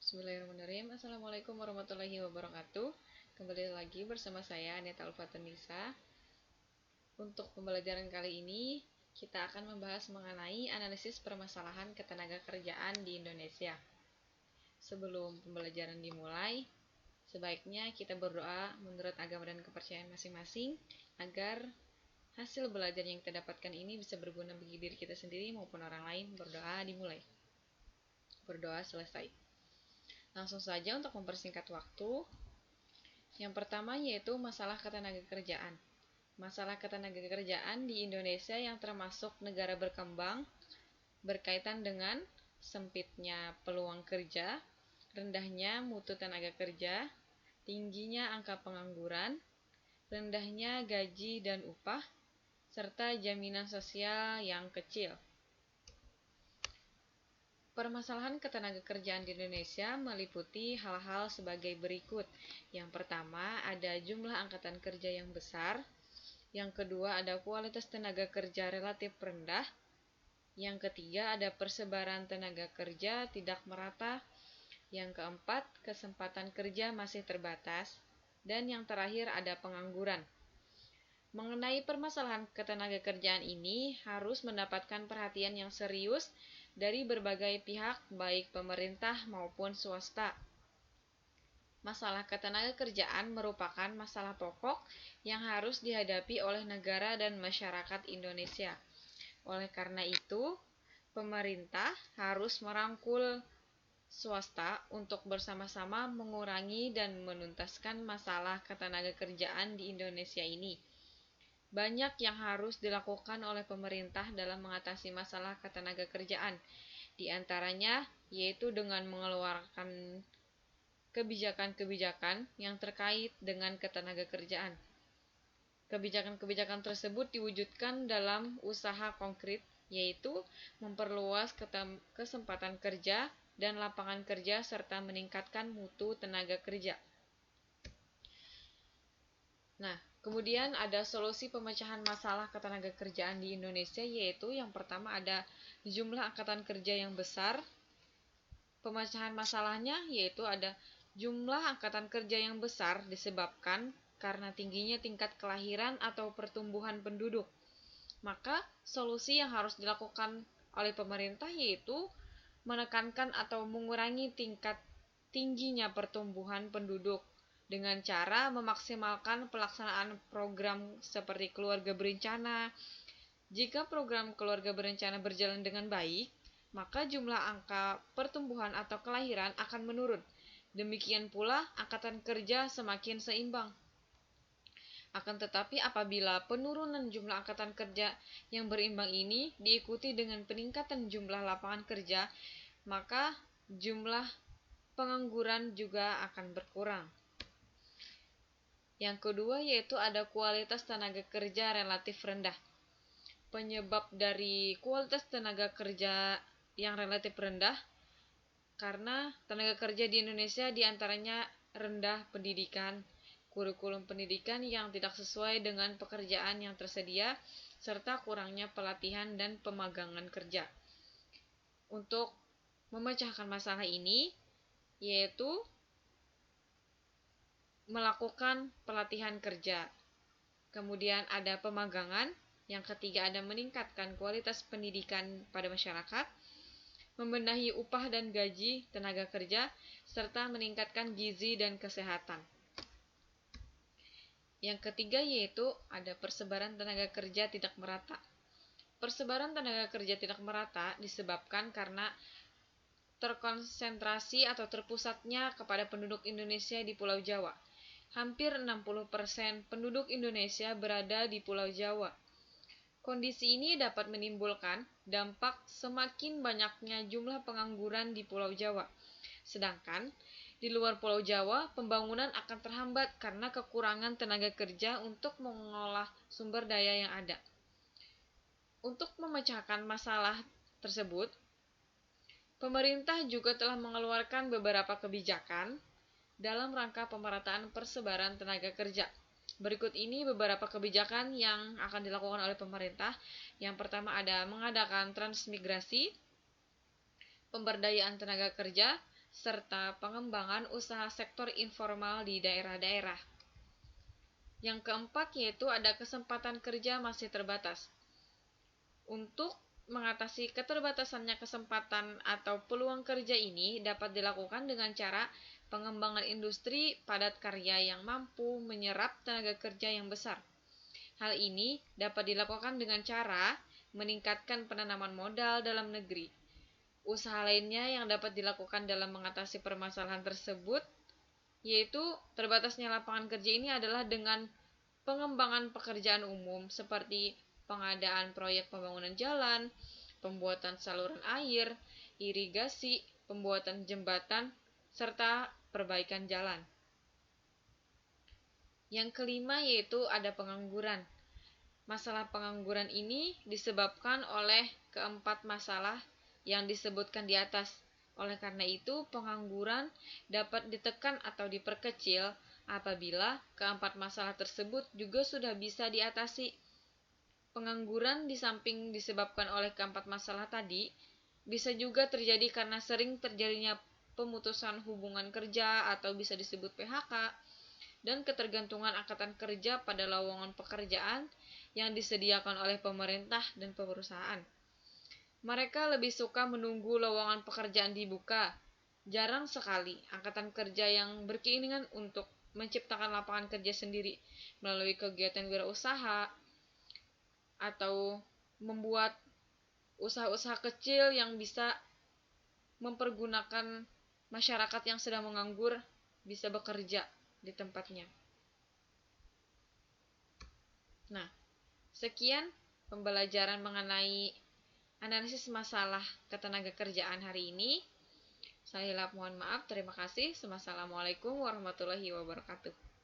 Bismillahirrahmanirrahim. Assalamualaikum warahmatullahi wabarakatuh. Kembali lagi bersama saya Aneta Alfatunisa. Untuk pembelajaran kali ini kita akan membahas mengenai analisis permasalahan ketenagakerjaan di Indonesia. Sebelum pembelajaran dimulai, sebaiknya kita berdoa menurut agama dan kepercayaan masing-masing agar hasil belajar yang kita dapatkan ini bisa berguna bagi diri kita sendiri maupun orang lain. Berdoa dimulai. Berdoa selesai. Langsung saja untuk mempersingkat waktu. Yang pertama yaitu masalah ketenagakerjaan. Masalah ketenagakerjaan di Indonesia yang termasuk negara berkembang berkaitan dengan sempitnya peluang kerja, rendahnya mutu tenaga kerja, tingginya angka pengangguran, rendahnya gaji dan upah, serta jaminan sosial yang kecil. Permasalahan ketenagakerjaan di Indonesia meliputi hal-hal sebagai berikut. Yang pertama, ada jumlah angkatan kerja yang besar. Yang kedua, ada kualitas tenaga kerja relatif rendah. Yang ketiga, ada persebaran tenaga kerja tidak merata. Yang keempat, kesempatan kerja masih terbatas. Dan yang terakhir, ada pengangguran. Mengenai permasalahan ketenagakerjaan ini harus mendapatkan perhatian yang serius dari berbagai pihak, baik pemerintah maupun swasta. Masalah ketenagakerjaan merupakan masalah pokok yang harus dihadapi oleh negara dan masyarakat Indonesia. Oleh karena itu, pemerintah harus merangkul swasta untuk bersama-sama mengurangi dan menuntaskan masalah ketenagakerjaan di Indonesia ini. Banyak yang harus dilakukan oleh pemerintah dalam mengatasi masalah ketenagakerjaan. Di antaranya yaitu dengan mengeluarkan kebijakan-kebijakan yang terkait dengan ketenagakerjaan. Kebijakan-kebijakan tersebut diwujudkan dalam usaha konkret, yaitu memperluas kesempatan kerja dan lapangan kerja serta meningkatkan mutu tenaga kerja. Nah, kemudian ada solusi pemecahan masalah ketenagakerjaan di Indonesia, yaitu yang pertama ada jumlah angkatan kerja yang besar. Pemecahan masalahnya yaitu ada jumlah angkatan kerja yang besar disebabkan karena tingginya tingkat kelahiran atau pertumbuhan penduduk. Maka solusi yang harus dilakukan oleh pemerintah yaitu menekankan atau mengurangi tingkat tingginya pertumbuhan penduduk dengan cara memaksimalkan pelaksanaan program seperti keluarga berencana. Jika program keluarga berencana berjalan dengan baik, maka jumlah angka pertumbuhan atau kelahiran akan menurun. Demikian pula angkatan kerja semakin seimbang. Akan tetapi apabila penurunan jumlah angkatan kerja yang berimbang ini diikuti dengan peningkatan jumlah lapangan kerja, maka jumlah pengangguran juga akan berkurang. Yang kedua yaitu ada kualitas tenaga kerja relatif rendah. Penyebab dari kualitas tenaga kerja yang relatif rendah karena tenaga kerja di Indonesia diantaranya rendah pendidikan, kurikulum pendidikan yang tidak sesuai dengan pekerjaan yang tersedia, serta kurangnya pelatihan dan pemagangan kerja. Untuk memecahkan masalah ini yaitu melakukan pelatihan kerja. Kemudian ada pemagangan. Yang ketiga ada meningkatkan kualitas pendidikan pada masyarakat, membenahi upah dan gaji tenaga kerja, serta meningkatkan gizi dan kesehatan. Yang ketiga yaitu ada persebaran tenaga kerja tidak merata. Persebaran tenaga kerja tidak merata disebabkan karena terkonsentrasi atau terpusatnya kepada penduduk Indonesia di Pulau Jawa. Hampir 60% penduduk Indonesia berada di Pulau Jawa. Kondisi ini dapat menimbulkan dampak semakin banyaknya jumlah pengangguran di Pulau Jawa. Sedangkan di luar Pulau Jawa, pembangunan akan terhambat karena kekurangan tenaga kerja untuk mengolah sumber daya yang ada. Untuk memecahkan masalah tersebut, pemerintah juga telah mengeluarkan beberapa kebijakan dalam rangka pemerataan persebaran tenaga kerja. Berikut ini beberapa kebijakan yang akan dilakukan oleh pemerintah. Yang pertama ada mengadakan transmigrasi, pemberdayaan tenaga kerja, serta pengembangan usaha sektor informal di daerah-daerah. Yang keempat yaitu ada kesempatan kerja masih terbatas. Untuk mengatasi keterbatasannya kesempatan atau peluang kerja ini dapat dilakukan dengan cara pengembangan industri padat karya yang mampu menyerap tenaga kerja yang besar. Hal ini dapat dilakukan dengan cara meningkatkan penanaman modal dalam negeri. Usaha lainnya yang dapat dilakukan dalam mengatasi permasalahan tersebut yaitu terbatasnya lapangan kerja ini adalah dengan pengembangan pekerjaan umum seperti pengadaan proyek pembangunan jalan, pembuatan saluran air, irigasi, pembuatan jembatan, serta perbaikan jalan. Yang kelima yaitu ada pengangguran. Masalah pengangguran ini disebabkan oleh keempat masalah yang disebutkan di atas. Oleh karena itu, pengangguran dapat ditekan atau diperkecil apabila keempat masalah tersebut juga sudah bisa diatasi. Pengangguran di samping disebabkan oleh keempat masalah tadi, bisa juga terjadi karena sering terjadinya pemutusan hubungan kerja atau bisa disebut PHK, dan ketergantungan angkatan kerja pada lowongan pekerjaan yang disediakan oleh pemerintah dan perusahaan. Mereka lebih suka menunggu lowongan pekerjaan dibuka. Jarang sekali angkatan kerja yang berkeinginan untuk menciptakan lapangan kerja sendiri melalui kegiatan wirausaha atau membuat usaha-usaha kecil yang bisa mempergunakan masyarakat yang sedang menganggur bisa bekerja di tempatnya. Nah, sekian pembelajaran mengenai analisis masalah ketenaga kerjaan hari ini. Saya mohon maaf, terima kasih. Wassalamualaikum warahmatullahi wabarakatuh.